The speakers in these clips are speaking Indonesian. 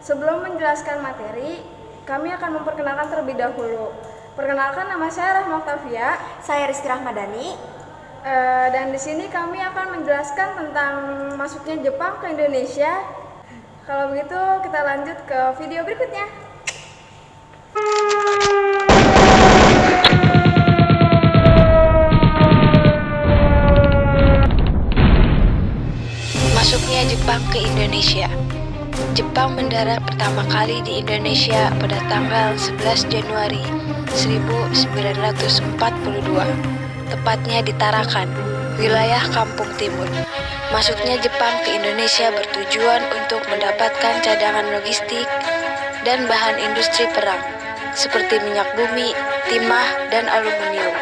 Sebelum menjelaskan materi, kami akan memperkenalkan terlebih dahulu. Perkenalkan, nama saya Rahma Oktavia. Saya Rizky Rahmadani. Dan di sini kami akan menjelaskan tentang masuknya Jepang ke Indonesia. Kalau begitu, kita lanjut ke video berikutnya. Masuknya Jepang ke Indonesia. Jepang mendarat pertama kali di Indonesia pada tanggal 11 Januari 1942, tepatnya di Tarakan, wilayah Kampung Timur. Masuknya Jepang ke Indonesia bertujuan untuk mendapatkan cadangan logistik dan bahan industri perang, seperti minyak bumi, timah, dan aluminium.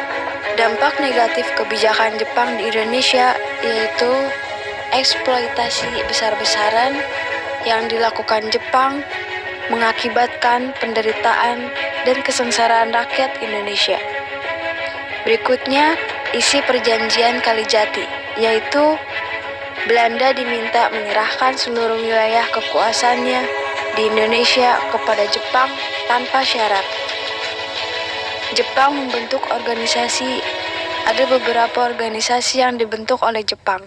Dampak negatif kebijakan Jepang di Indonesia yaitu eksploitasi besar-besaran yang dilakukan Jepang mengakibatkan penderitaan dan kesengsaraan rakyat Indonesia. Berikutnya, isi perjanjian Kalijati, yaitu Belanda diminta menyerahkan seluruh wilayah kekuasaannya di Indonesia kepada Jepang tanpa syarat. Jepang membentuk organisasi. Ada beberapa organisasi yang dibentuk oleh Jepang.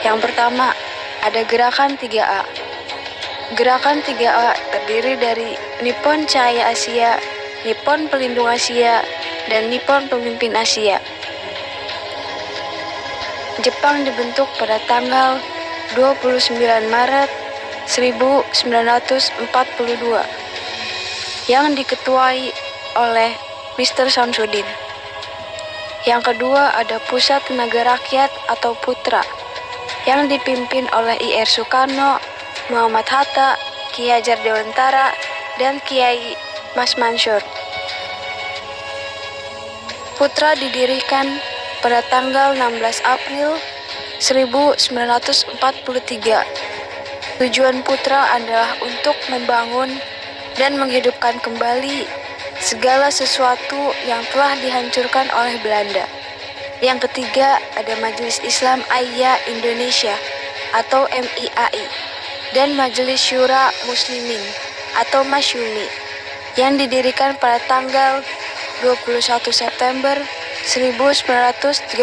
Yang pertama, ada Gerakan 3A. Gerakan 3A terdiri dari Nippon Cahaya Asia, Nippon Pelindung Asia, dan Nippon Pemimpin Asia. Jepang dibentuk pada tanggal 29 Maret 1942 yang diketuai oleh Mr. Samsudin. Yang kedua ada Pusat Tenaga Rakyat atau Putra yang dipimpin oleh I.R. Soekarno, Muhammad Hatta, Ki Hajar Dewantara, dan Kiai Mas Mansur. Putra didirikan pada tanggal 16 April 1943. Tujuan Putra adalah untuk membangun dan menghidupkan kembali segala sesuatu yang telah dihancurkan oleh Belanda. Yang ketiga ada Majelis Islam Ahya Indonesia atau MIAI dan Majelis Syura Muslimin atau Masyumi yang didirikan pada tanggal 21 September 1937,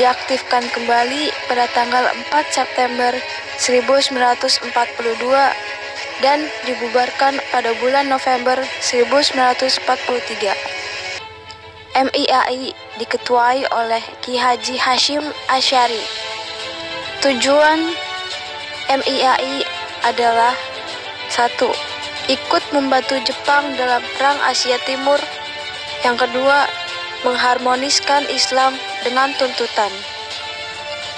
diaktifkan kembali pada tanggal 4 September 1942 dan dibubarkan pada bulan November 1943. MIAI diketuai oleh Ki Haji Hashim Asy'ari. Tujuan MIAI adalah 1. Ikut membantu Jepang dalam Perang Asia Timur. Yang kedua, mengharmoniskan Islam dengan tuntutan.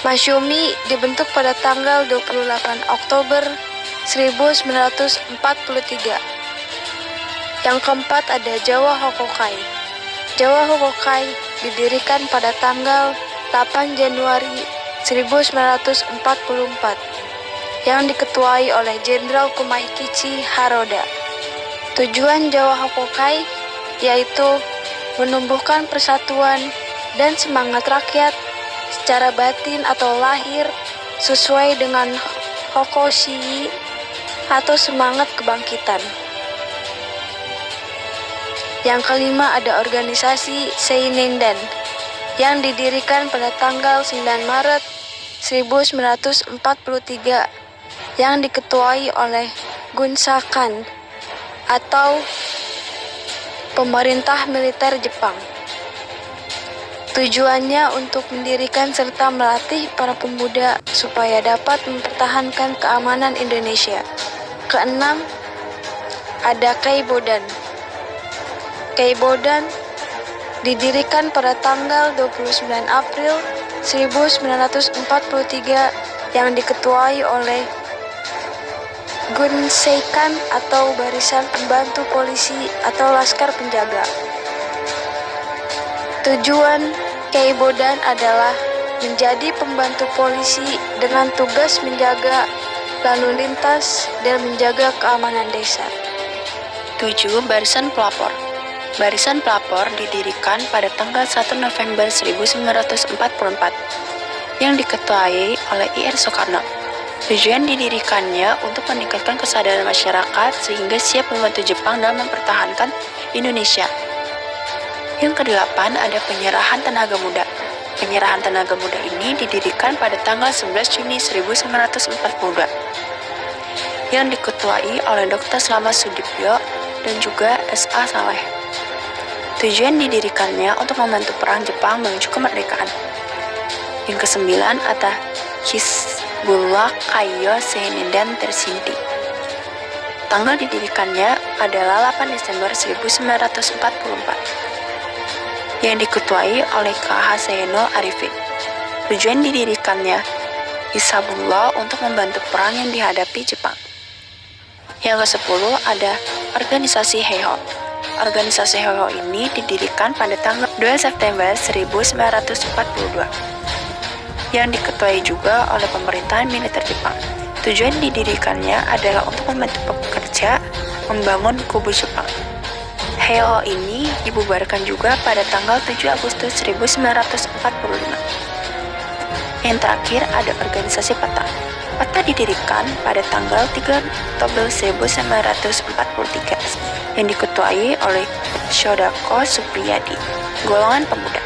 Masyumi dibentuk pada tanggal 28 Oktober 1943. Yang keempat ada Jawa Hokokai. Jawa Hokokai didirikan pada tanggal 8 Januari 1944 yang diketuai oleh Jenderal Kumaikichi Haroda. Tujuan Jawa Hokokai yaitu menumbuhkan persatuan dan semangat rakyat secara batin atau lahir sesuai dengan Hokoshi atau semangat kebangkitan. Yang kelima ada organisasi Seinindan yang didirikan pada tanggal 9 Maret 1943 yang diketuai oleh Gunsakan atau pemerintah militer Jepang. Tujuannya untuk mendirikan serta melatih para pemuda supaya dapat mempertahankan keamanan Indonesia. Keenam, ada Keibodan. Keibodan didirikan pada tanggal 29 April 1943 yang diketuai oleh Gunseikan atau Barisan Pembantu Polisi atau Laskar Penjaga. Tujuan Keibodan adalah menjadi pembantu polisi dengan tugas menjaga lalu lintas dan menjaga keamanan desa. 7. Barisan Pelapor. Barisan Pelapor didirikan pada tanggal 1 November 1944 yang diketuai oleh I.R. Soekarno. Tujuan didirikannya untuk meningkatkan kesadaran masyarakat sehingga siap membantu Jepang dalam mempertahankan Indonesia. Yang kedelapan ada penyerahan tenaga muda. Penyerahan tenaga muda ini didirikan pada tanggal 11 Juni 1942 yang diketuai oleh Dr. Slamet Sudibyo dan juga S.A. Saleh. Tujuan didirikannya untuk membantu perang Jepang menuju kemerdekaan. Yang kesembilan ada Hizbullah Kaiyo Seinendan Tersinti. Tanggal didirikannya adalah 8 Desember 1944 yang diketuai oleh K.H. Zainul Arifin. Tujuan didirikannya Hizbullah untuk membantu perang yang dihadapi Jepang. Yang ke-10 ada organisasi Heiho. Organisasi Heiho ini didirikan pada tanggal 2 September 1942 yang diketuai juga oleh pemerintahan militer Jepang. Tujuan didirikannya adalah untuk membantu pekerja membangun kubu Jepang. Heiho ini dibubarkan juga pada tanggal 7 Agustus 1945. Yang terakhir ada organisasi PATA. PATA didirikan pada tanggal 3 Oktober 1943 yang diketuai oleh Shodako Supriyadi, golongan pemuda.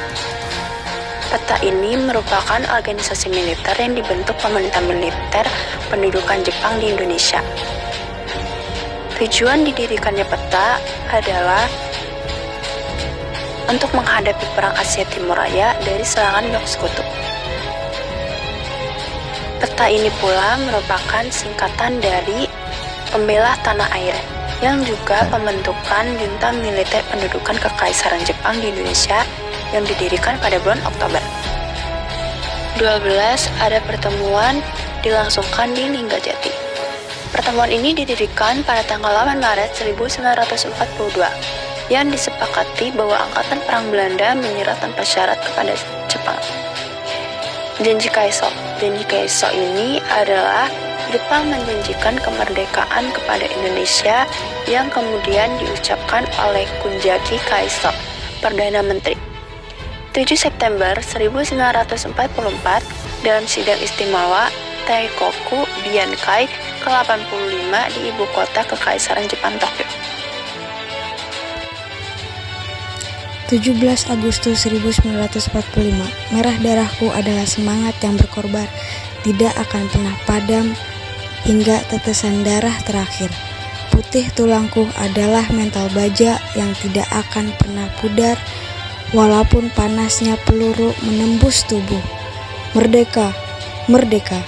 PATA ini merupakan organisasi militer yang dibentuk pemerintah militer pendudukan Jepang di Indonesia. Tujuan didirikannya PATA adalah untuk menghadapi Perang Asia Timur Raya dari serangan blok sekutu. PATA ini pula merupakan singkatan dari Pembela Tanah Air, yang juga pembentukan junta militer pendudukan Kekaisaran Jepang di Indonesia yang didirikan pada bulan Oktober. 12. Ada pertemuan dilangsungkan di Linggajati. Pertemuan ini didirikan pada tanggal 8 Maret 1942 yang disepakati bahwa Angkatan Perang Belanda menyerah tanpa syarat kepada Jepang. Janji Kaiso. Janji Kaiso ini adalah Jepang menjanjikan kemerdekaan kepada Indonesia yang kemudian diucapkan oleh Kunjaki Kaiso, Perdana Menteri. 7 September 1944 dalam sidang istimewa Taikoku Biankai ke-85 di ibu kota Kekaisaran Jepang Tokyo. 17 Agustus 1945, merah darahku adalah semangat yang berkorban, tidak akan pernah padam hingga tetesan darah terakhir. Putih tulangku adalah mental baja yang tidak akan pernah pudar, walaupun panasnya peluru menembus tubuh. Merdeka, merdeka.